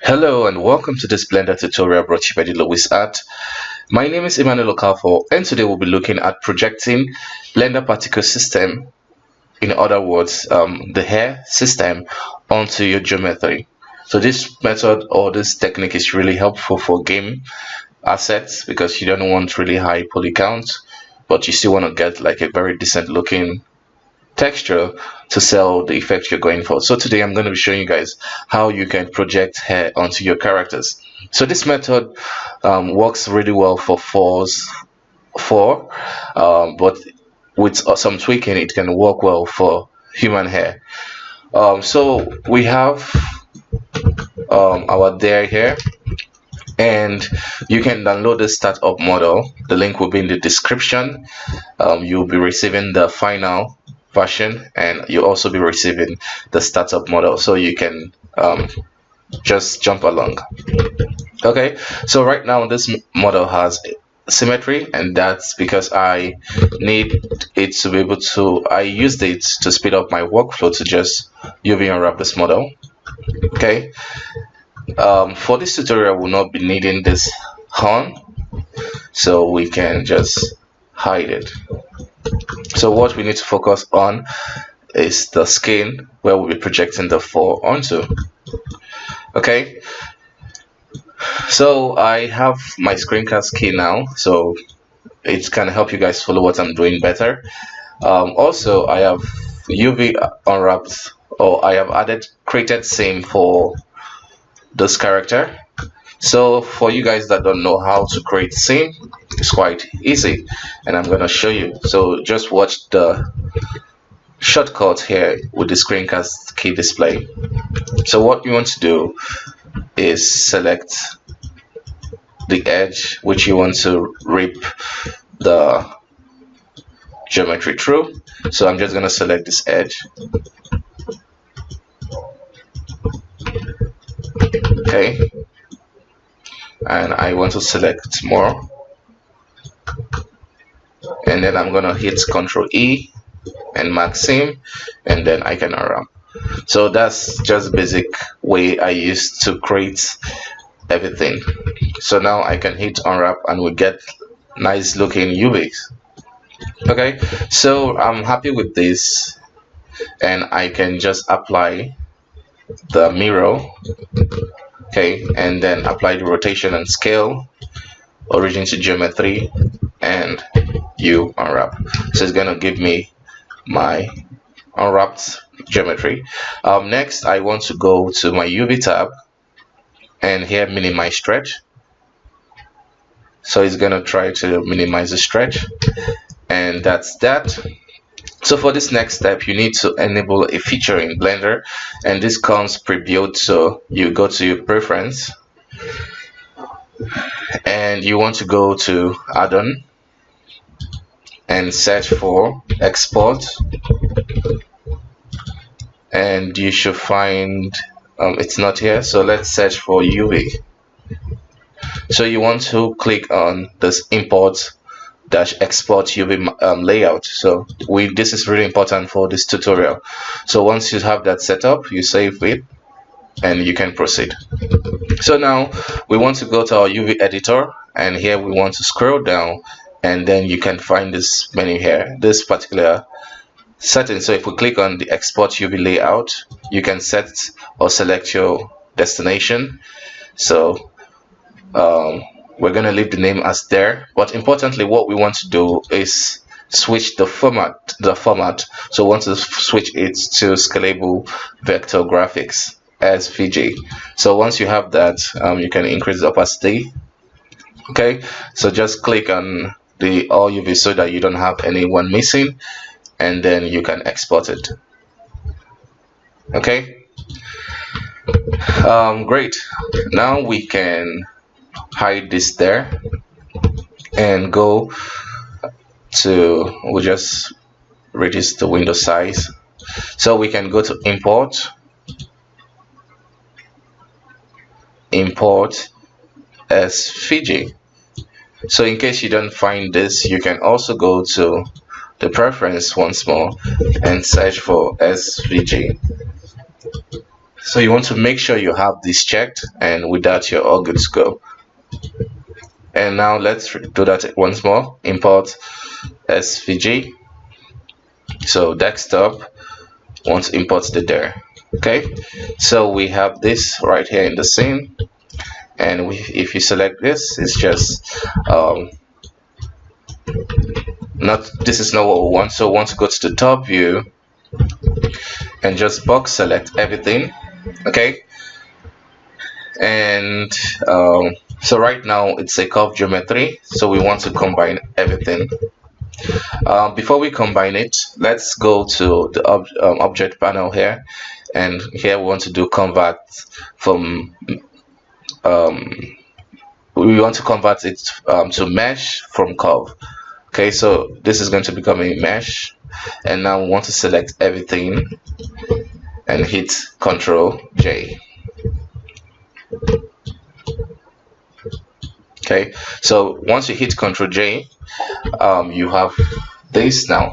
Hello and welcome to this Blender tutorial brought to you by the Luwizart. My name is Emmanuel Okafo, and today we'll be looking at projecting Blender particle system, in other words, the hair system, onto your geometry. So this method or this technique is really helpful for game assets because you don't want really high poly counts, but you still want to get like a very decent looking texture to sell the effect you're going for. So today I'm going to be showing you guys how you can project hair onto your characters. So this method works really well for 4, but with some tweaking it can work well for human hair. So we have our there here, and you can download the startup model. The link will be in the description. You'll be receiving the final version, and you'll also be receiving the startup model, so you can just jump along. Okay, so right now this model has symmetry, and that's because I need it to be able to, I used it to speed up my workflow to just UV unwrap this model. Okay, for this tutorial we'll not be needing this horn, so we can just hide it. So what we need to focus on is the skin where we'll be projecting the 4 onto. Okay, so I have my screencast key now, so it can help you guys follow what I'm doing better. Also, I have UV unwrapped, or I have created scene for this character. So for you guys that don't know how to create scene, it's quite easy, and I'm gonna show you. So just watch the shortcut here with the screencast key display. So what you want to do is select the edge which you want to rip the geometry through. So I'm just gonna select this edge. Okay, and I want to select more, and then I'm gonna hit Ctrl E and mark seam, and then I can unwrap. So that's just basic way I used to create everything. So now I can hit unwrap and we get nice looking UVs. Okay, so I'm happy with this, and I can just apply the mirror. Okay, and then apply the rotation and scale, origin to geometry, and you unwrap. So it's gonna give me my unwrapped geometry. Next I want to go to my UV tab, and here minimize stretch. So it's gonna try to minimize the stretch, and that's that. So for this next step, you need to enable a feature in Blender, and this comes pre-built. So you go to your preference, and you want to go to add-on and search for export, and you should find it's not here, so let's search for UV. So you want to click on this import export UV layout. So this is really important for this tutorial. So once you have that set up, you save it and you can proceed. So now we want to go to our UV editor, and here we want to scroll down, and then you can find this menu here, this particular setting. So if we click on the export UV layout, you can set or select your destination. So we're going to leave the name as there, but importantly what we want to do is switch the format. So we want to switch it to scalable vector graphics as VG. So once you have that, you can increase the opacity. Okay, so just click on the all UV so that you don't have anyone missing, and then you can export it. Okay, great. Now we can hide this there and go to, we'll just reduce the window size. So we can go to import SVG. So in case you don't find this, you can also go to the preference once more and search for SVG. So you want to make sure you have this checked, and with that you're all good to go. And now let's do that once more. Import SVG. So desktop, want to import the there. Okay, so we have this right here in the scene, and if you select this, it's just this is not what we want. So we want to go to the top view and just box select everything. Okay, and so right now it's a curve geometry, so we want to combine everything. Before we combine it, let's go to the object panel here, and here we want to do convert from we want to convert it to mesh from curve. Okay, so this is going to become a mesh, and now we want to select everything and hit Ctrl J. Okay, so once you hit Ctrl J, you have this now.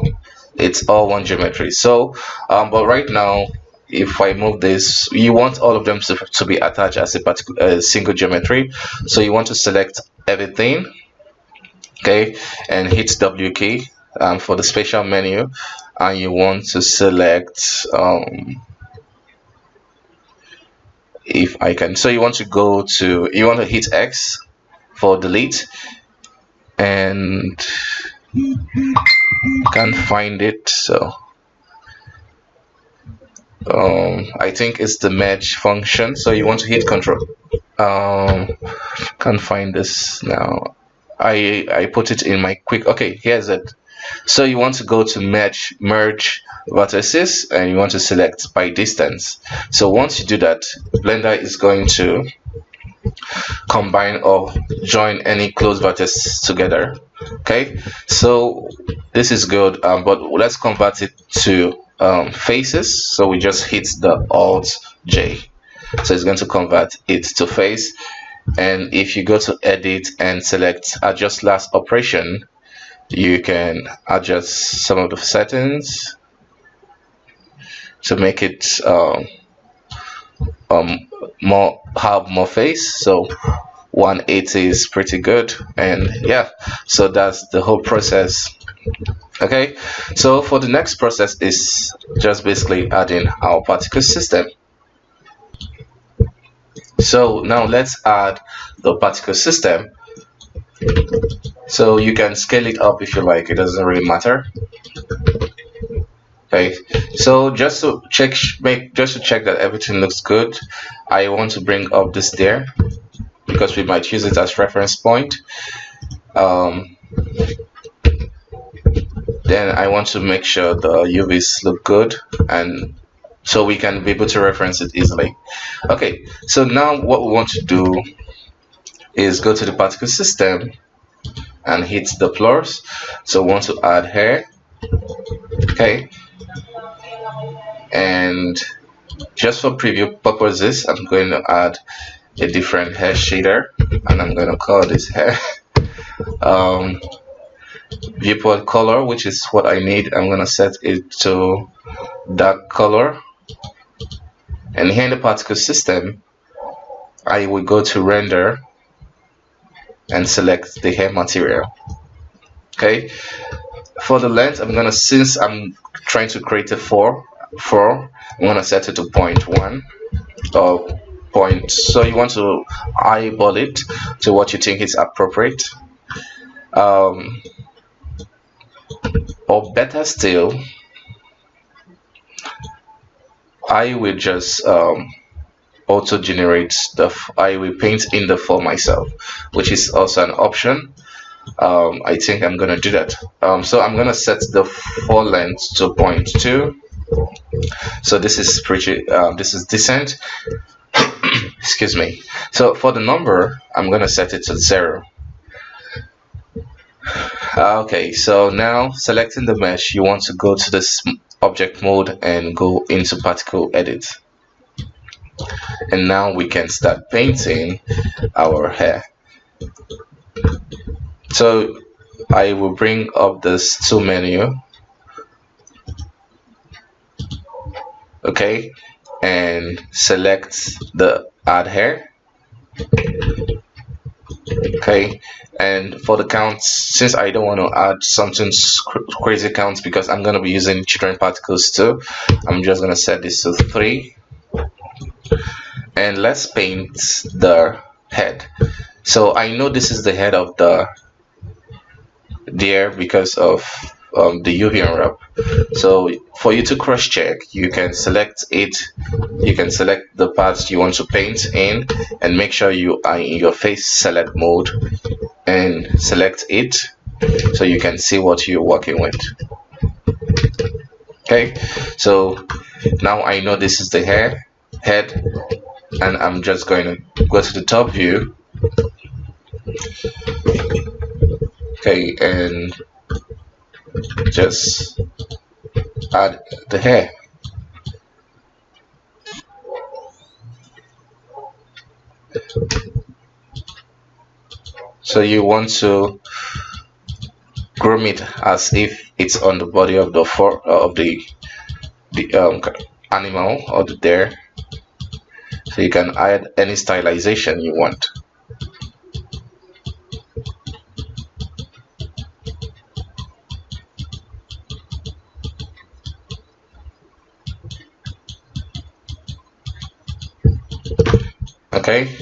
It's all one geometry. So but right now, if I move this, you want all of them to be attached as a single geometry. So you want to select everything, okay, and hit W key for the spatial menu, and you want to select if I can, so you want to hit X for delete, and can't find it, so I think it's the merge function, so you want to hit Control. Can't find this now. I put it in my quick. Okay, here's it. So you want to go to merge vertices, and you want to select by distance. So once you do that, Blender is going to combine or join any closed vertices together. Okay, so this is good, but let's convert it to faces. So we just hit the Alt J, so it's going to convert it to face. And if you go to edit and select adjust last operation, you can adjust some of the settings to make it have more face. So 180 is pretty good, and yeah, so that's the whole process. Okay, so for the next process is just basically adding our particle system. So now let's add the particle system. So you can scale it up if you like, it doesn't really matter. Okay, so just to check that everything looks good, I want to bring up this there because we might use it as reference point. Then I want to make sure the UVs look good, and so we can be able to reference it easily. Okay, so now what we want to do is go to the particle system and hit the plus. So we want to add hair. Okay, and just for preview purposes, I'm going to add a different hair shader, and I'm going to call this hair viewport color, which is what I need. I'm going to set it to dark color, and here in the particle system I will go to render and select the hair material. Okay, for the length, since I'm trying to create a 4, I'm going to set it to 0.1 or point. So you want to eyeball it to what you think is appropriate, or better still, I will just auto generate stuff. I will paint in the 4 myself, which is also an option. I think I'm gonna do that. So I'm gonna set the 4 length to 0.2. So this is pretty this is decent. Excuse me. So for the number, I'm gonna set it to 0. Okay, so now selecting the mesh, you want to go to this object mode and go into particle edit, and now we can start painting our hair. So I will bring up this tool menu. Okay, and select the add hair. Okay, and for the counts, since I don't want to add something crazy counts because I'm going to be using children particles too, I'm just going to set this to 3. And let's paint the head. So I know this is the head of the deer because of the UV unwrap. So for you to cross check, you can select it, you can select the parts you want to paint in, and make sure you are in your face select mode and select it so you can see what you're working with. Okay, so now I know this is the head, and I'm just going to go to the top view. Okay, and just add the hair. So you want to groom it as if it's on the body of the animal or the deer. So you can add any stylization you want. Okay.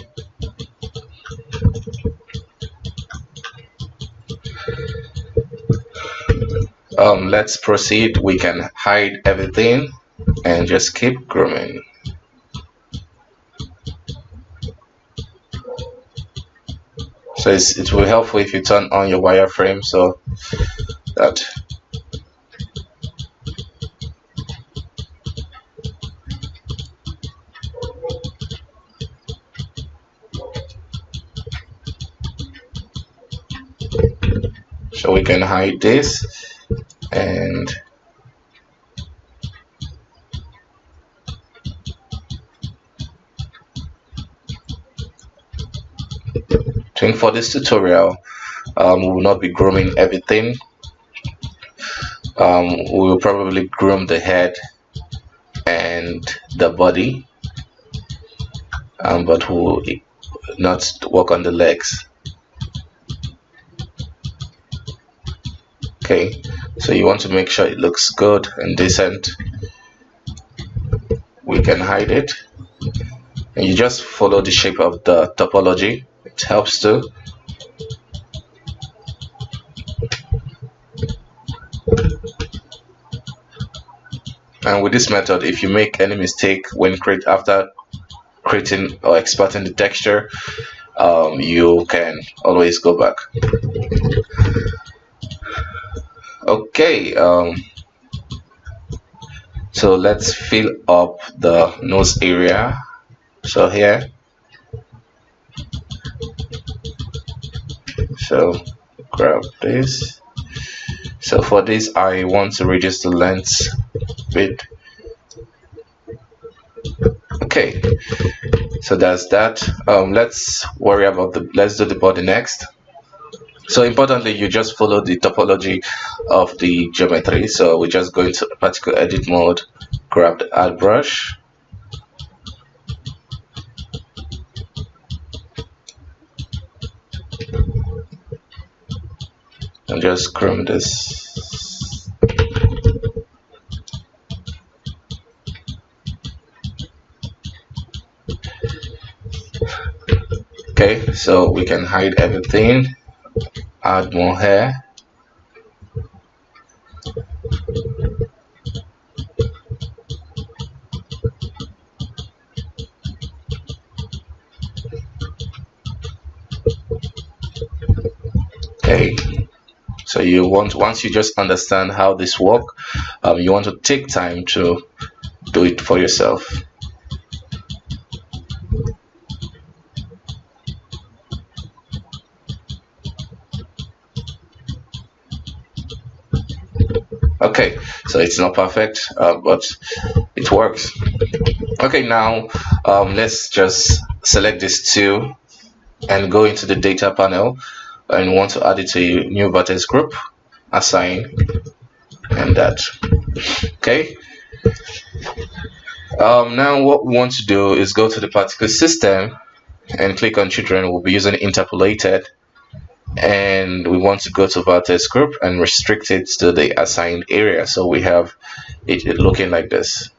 Let's proceed. We can hide everything and just keep grooming. So it will be helpful if you turn on your wireframe so that so we can hide this. And I think for this tutorial, we will not be grooming everything. We will probably groom the head and the body, but we will not work on the legs. Okay, so you want to make sure it looks good and decent. We can hide it, and you just follow the shape of the topology. It helps too. And with this method, if you make any mistake when after creating or exporting the texture, you can always go back. Okay, so let's fill up the nose area. So here, so grab this. So for this, I want to reduce the length a bit. Okay, so that's that. Let's worry about let's do the body next. So importantly, you just follow the topology of the geometry. So we just go into particle edit mode, grab the add brush, and just groom this. Okay, so we can hide everything. Add more hair. Okay, so you want, once you just understand how this works, you want to take time to do it for yourself. Okay, so it's not perfect, but it works. Okay, now let's just select this two and go into the data panel, and want to add it to a new vertex group, assign, and that. Okay, Now what we want to do is go to the particle system and click on children. We'll be using interpolated, and we want to go to vertex group and restrict it to the assigned area, so we have it looking like this.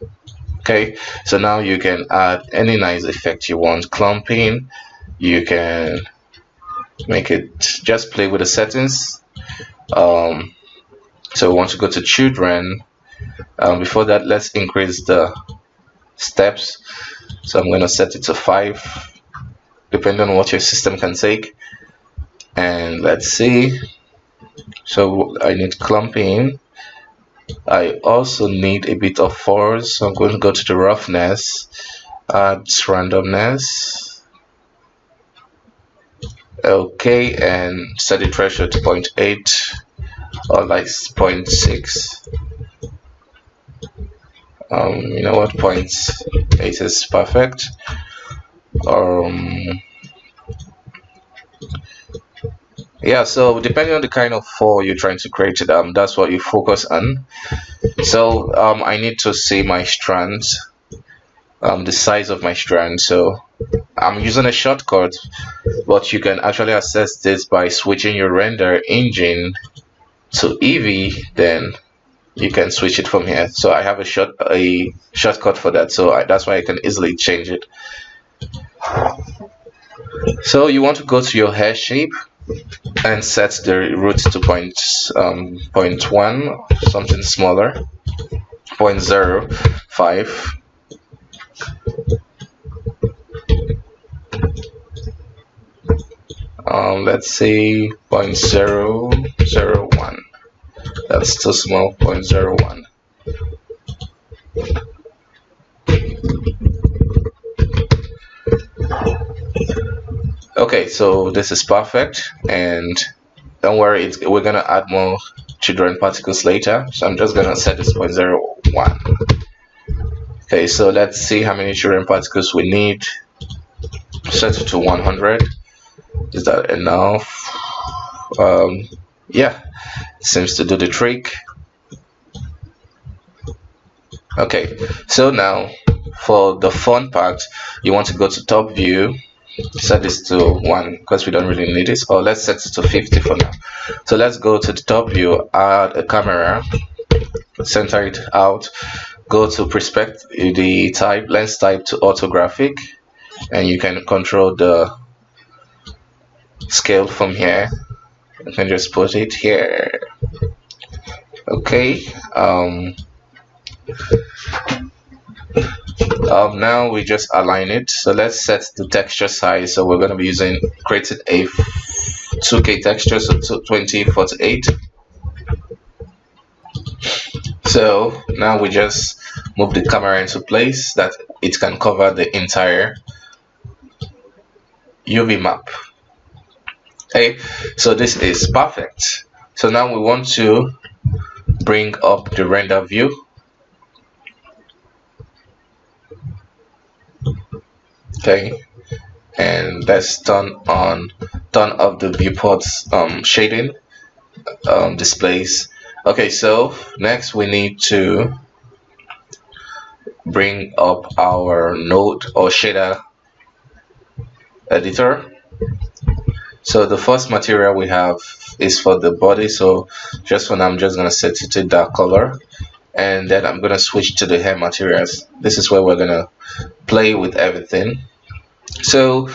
Okay, so now you can add any nice effect you want. Clumping, you can make it, just play with the settings. So we want to go to children. Before that, let's increase the steps, so I'm going to set it to 5 depending on what your system can take. And let's see, so I need clumping. I also need a bit of force, so I'm going to go to the roughness, add randomness, okay, and set the threshold to 0.8 or like 0.6. You know what, 0.8 is perfect. Yeah, so depending on the kind of fall you're trying to create, that's what you focus on. So I need to see my strands, the size of my strand. So I'm using a shortcut, but you can actually access this by switching your render engine to Eevee, then you can switch it from here. So I have a shortcut for that, so that's why I can easily change it. So you want to go to your hair shape and set the root to 0.1, something smaller, 0.05. Let's say 0.001. That's too small, 0.01. Okay, so this is perfect, and don't worry, we're gonna add more children particles later, so I'm just gonna set this 0.01. Okay, so let's see how many children particles we need. Set it to 100. Is that enough? Yeah, seems to do the trick. Okay, so now for the fun part, you want to go to top view, set this to 1 because we don't really need it, or let's set it to 50 for now. So let's go to the top view, add a camera, center it out, go to perspective, the type, lens type to orthographic, and you can control the scale from here. You can just put it here. Okay, now we just align it. So let's set the texture size. So we're going to be creating a 2K texture, so 2048. So now we just move the camera into place that it can cover the entire UV map. Okay, so this is perfect. So now we want to bring up the render view. Okay, and let's turn off the viewports shading displays. Okay, so next we need to bring up our node or shader editor. So the first material we have is for the body, so just for now I'm just going to set it to dark color, and then I'm going to switch to the hair materials. This is where we're going to play with everything. So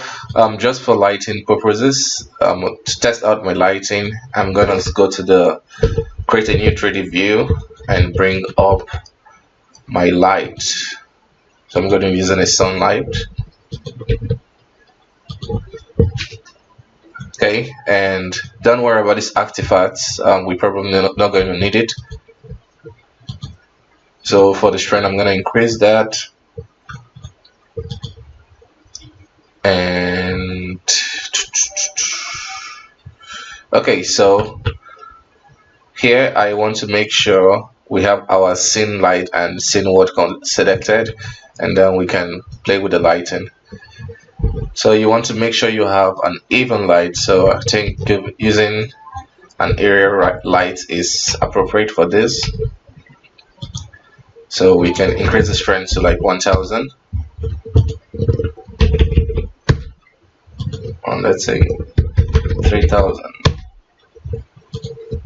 just for lighting purposes, to test out my lighting, I'm going to go to the create a new 3D view and bring up my light. So I'm going to be using a sunlight. Okay, and don't worry about these artifacts, we're probably not going to need it. So for the strand, I'm going to increase that, and okay, so here I want to make sure we have our scene light and scene world selected, and then we can play with the lighting. So you want to make sure you have an even light, so I think using an area light is appropriate for this. So we can increase the strength to like 1000, or let's say 3000.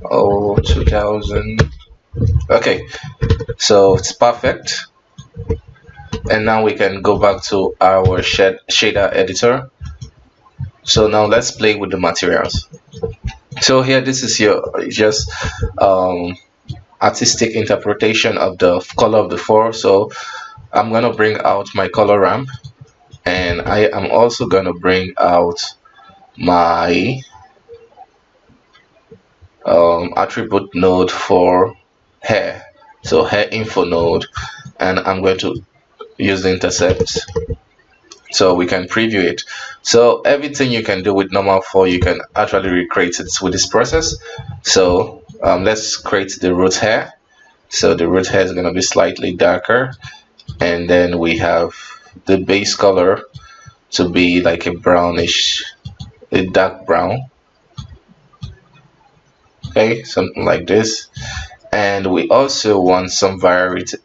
Oh, 2000. Okay, so it's perfect. And now we can go back to our shader editor. So now let's play with the materials. So here, this is your just artistic interpretation of the color of the 4. So I'm gonna bring out my color ramp, and I am also gonna bring out my attribute node for hair, so hair info node, and I'm going to use the intercept so we can preview it. So everything you can do with normal 4, you can actually recreate it with this process. So let's create the root hair. So the root hair is going to be slightly darker, and then we have the base color to be like a brownish, a dark brown. Okay, something like this. And we also want some variety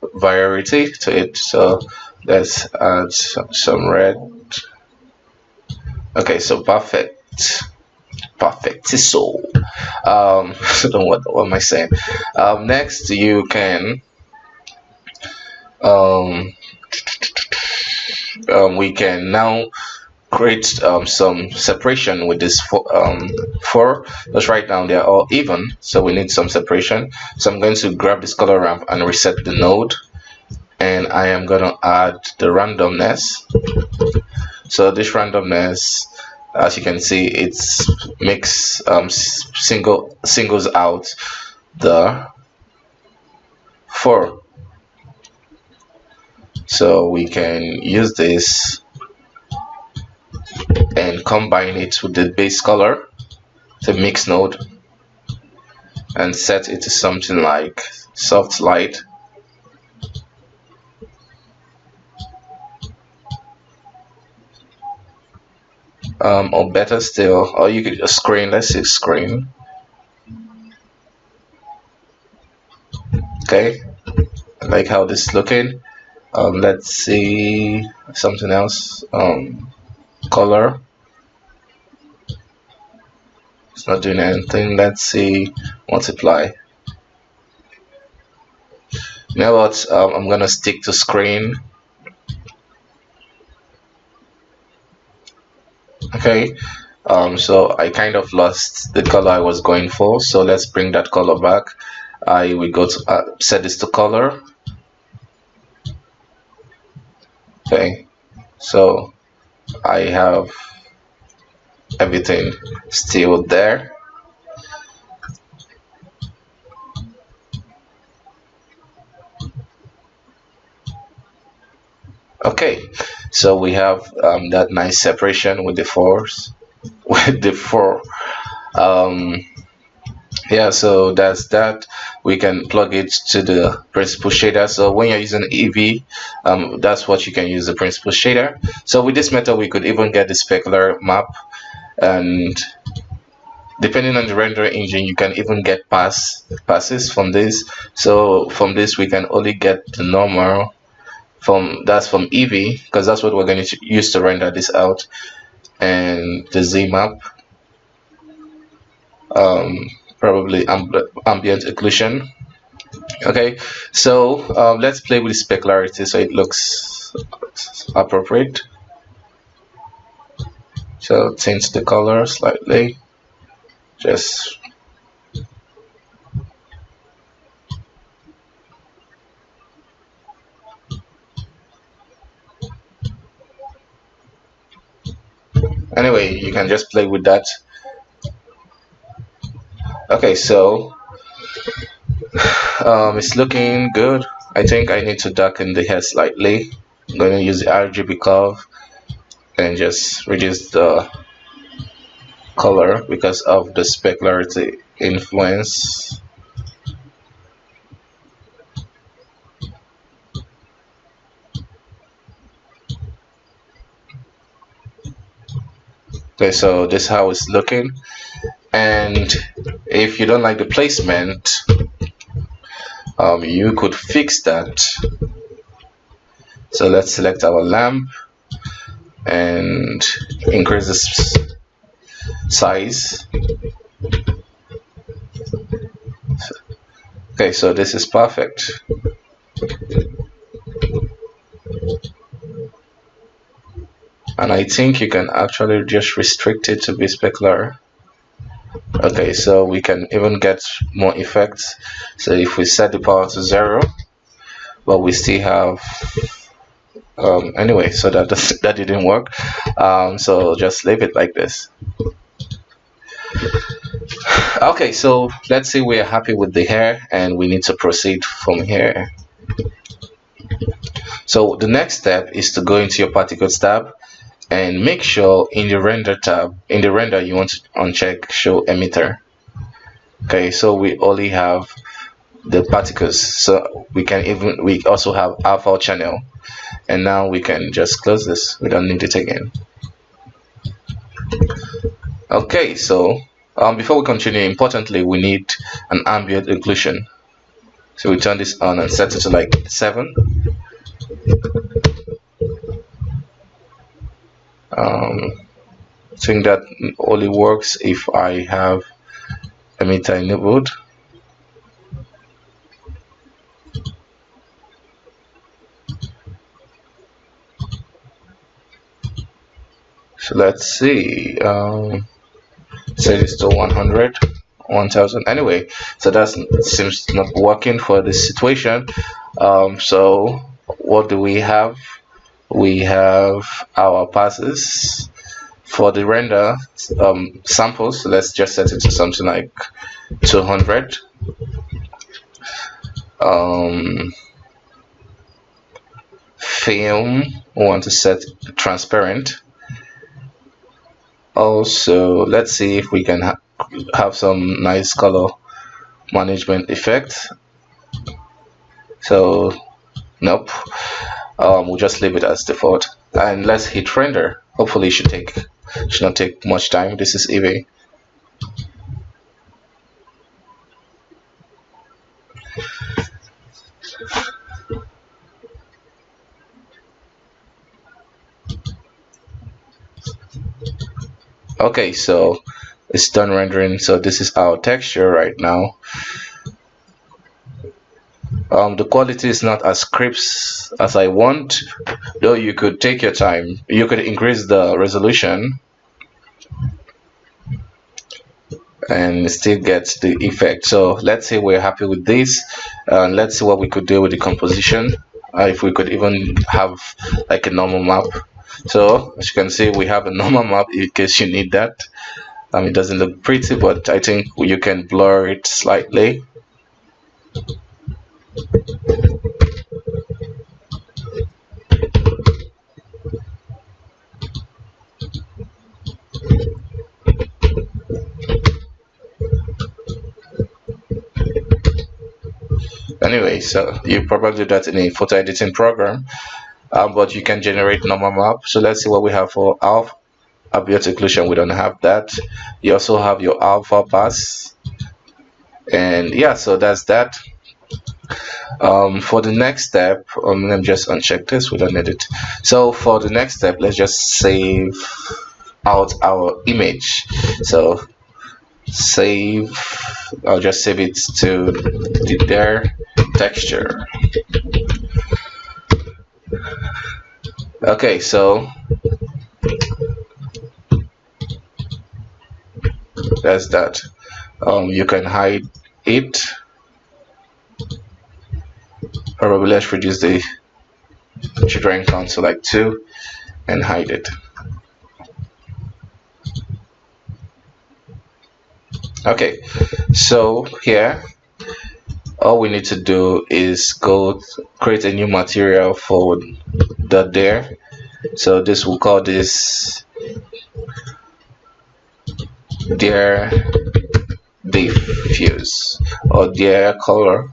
to it, so let's add some red. Okay, so perfect. So I don't know what am I saying. Next you can we can now create some separation with this 4, because right now they are all even, so we need some separation. So I'm going to grab this color ramp and reset the node, and I am going to add the randomness. So this randomness, as you can see, it's makes singles out the 4. So we can use this and combine it with the base color, the mix node, and set it to something like soft light. Or better still, or you could just screen. Let's say screen. Okay, I like how this is looking. Let's see something else. Color. It's not doing anything. Let's see multiply. You know what? I'm gonna stick to screen. Okay. So I kind of lost the color I was going for. So let's bring that color back. I will go to set this to color. Okay. So I have everything still there. Okay, so we have that nice separation with the 4s, with the 4. Yeah, so that's that. We can plug it to the principal shader. So when you're using Eevee, that's what you can use, the principal shader. So with this method, we could even get the specular map, and depending on the render engine, you can even get passes from this. So from this, we can only get the normal. That's from Eevee, because that's what we're going to use to render this out, and the Z map, probably ambient occlusion. Okay, so let's play with the specularity so it looks appropriate. So change the color slightly, just anyway, you can just play with that. Okay, so it's looking good. I think I need to darken the hair slightly. I'm going to use the RGB curve and just reduce the color because of the specularity influence. Okay, so this is how it's looking. And if you don't like the placement, you could fix that. So let's select our lamp and increase the size. Okay, so this is perfect. And I think you can actually just restrict it to be specular. Okay, so we can even get more effects. So if we set the power to 0, but we still have anyway, so that didn't work. So just leave it like this. Okay, so let's say we're happy with the hair and we need to proceed from here. So the next step is to go into your particles tab and make sure in the render tab, in the render, you want to uncheck show emitter. Okay, so we only have the particles, so we also have alpha channel, and now we can just close this. We don't need it again. Okay, so before we continue, importantly, we need an ambient occlusion. So we turn this on and set it to like 7. I think that only works if I have emitter enabled. So let's see, set this to 100, 1000. Anyway, so that seems not working for this situation. So what do we have? We have our passes for the render samples. So let's just set it to something like 200. Film, we want to set transparent. Also, let's see if we can have some nice color management effect. So nope, we'll just leave it as default, and let's hit render. Hopefully it should not take much time. This is easy. Okay, so it's done rendering. So this is our texture right now. The quality is not as crisp as I want, though you could take your time. You could increase the resolution and still get the effect. So let's say we're happy with this. Let's see what we could do with the composition. If we could even have like a normal map. So as you can see, we have a normal map in case you need that. It doesn't look pretty, but I think you can blur it slightly. Anyway, so you probably do that in a photo editing program, but you can generate normal map. So let's see what we have for ambient occlusion. We don't have that. You also have your alpha pass, and yeah, so that's that. For the next step, let me just uncheck this. We don't need it. So for the next step, let's just save out our image. So save, I'll just save it to their texture. Okay, so that's that. You can hide it. Probably let's reduce the children count to like 2 and hide it. Okay, so here all we need to do is go create a new material for the there. So this, we'll call this their diffuse or their color.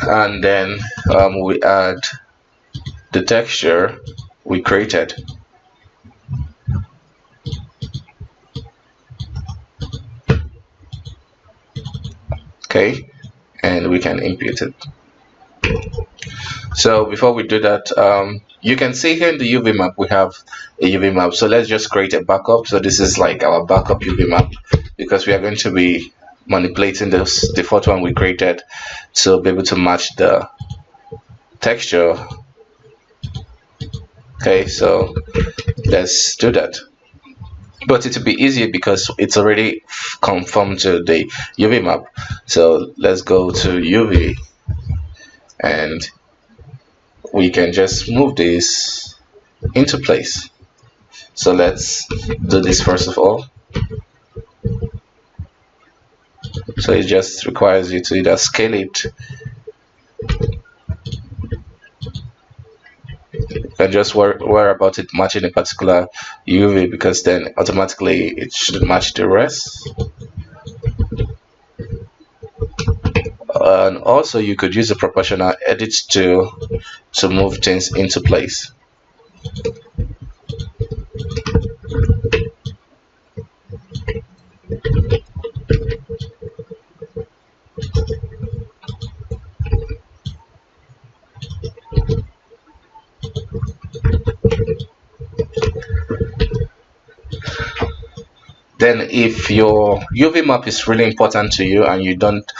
And then we add the texture we created. Okay, and we can impute it. So before we do that, you can see here in the UV map we have a UV map. So let's just create a backup. So this is like our backup UV map, because we are going to be manipulating this default one we created to be able to match the texture. Okay, so let's do that. But it will be easier because it's already conformed to the UV map. So let's go to UV, and we can just move this into place. So let's do this first of all. So it just requires you to either scale it and just worry about it matching a particular UV, because then automatically it should match the rest. And also you could use the proportional edit to move things into place. Then if your UV map is really important to you and you don't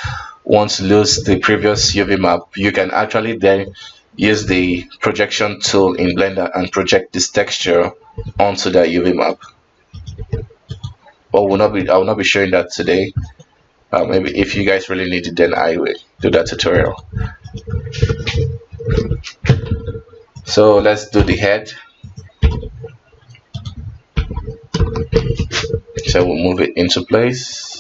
want to lose the previous UV map, you can actually then use the projection tool in Blender and project this texture onto the UV map. But I will not be showing that today. Maybe if you guys really need it, then I will do that tutorial. So let's do the head. So we'll move it into place.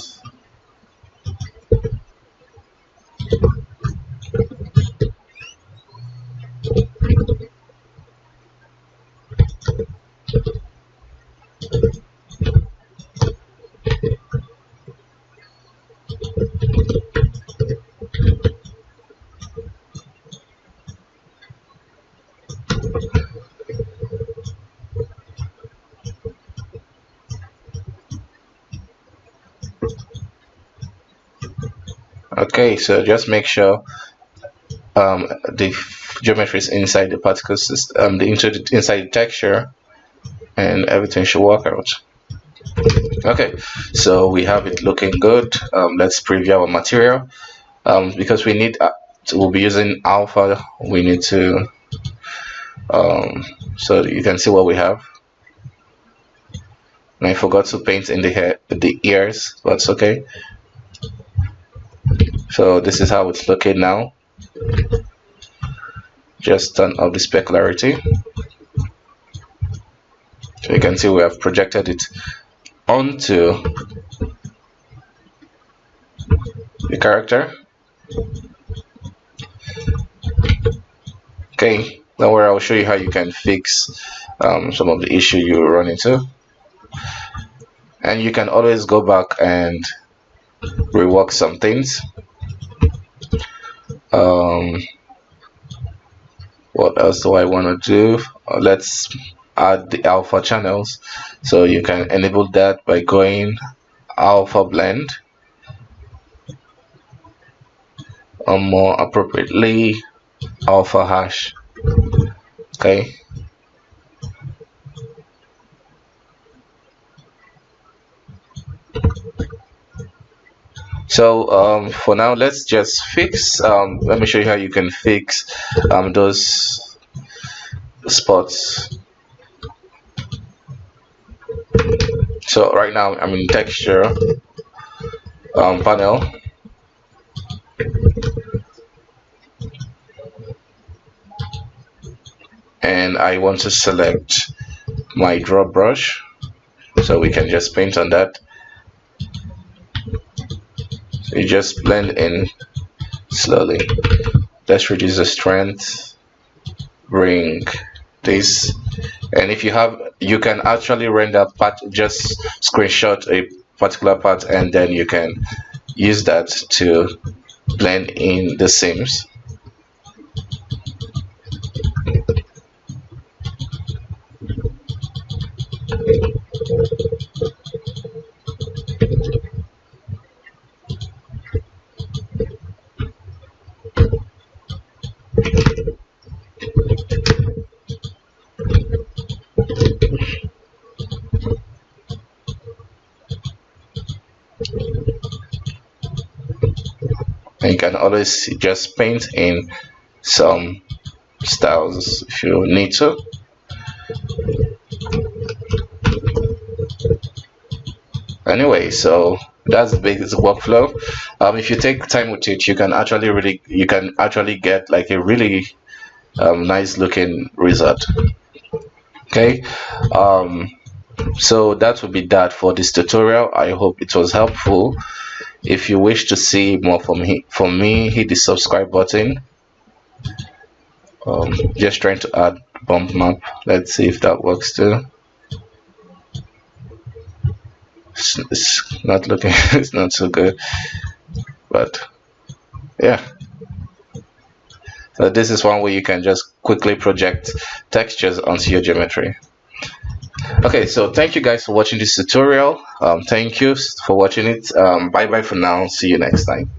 Okay, so just make sure the geometry is inside the particle system, inside the texture, and everything should work out. Okay, so we have it looking good. Let's preview our material. Because we need we'll be using alpha, we need to so you can see what we have. And I forgot to paint in the ears, but it's okay. So this is how it's looking now. Just turn up the specularity. So you can see we have projected it onto the character. Okay, don't worry, I'll show you how you can fix some of the issue you run into. And you can always go back and rework some things. What else do I want to do? Let's add the alpha channels. So you can enable that by going alpha blend, or more appropriately alpha hash. Okay, so for now let's just fix, let me show you how you can fix those spots. So right now I'm in texture panel, and I want to select my draw brush, so we can just paint on that. So you just blend in slowly. Let's reduce the strength, bring this, and if you have, you can actually render part, just screenshot a particular part and then you can use that to blend in the seams. can always just paint in some styles if you need to. Anyway, so that's the basic workflow. If you take time with it, you can actually get like a really nice looking result. Okay, so that would be that for this tutorial. I hope it was helpful. If you wish to see more from me, hit the subscribe button. Just trying to add bump map. Let's see if that works too. It's not looking it's not so good, but yeah. So this is one way you can just quickly project textures onto your geometry. Okay, so thank you guys for watching this tutorial. Thank you for watching it. Bye bye for now. See you next time.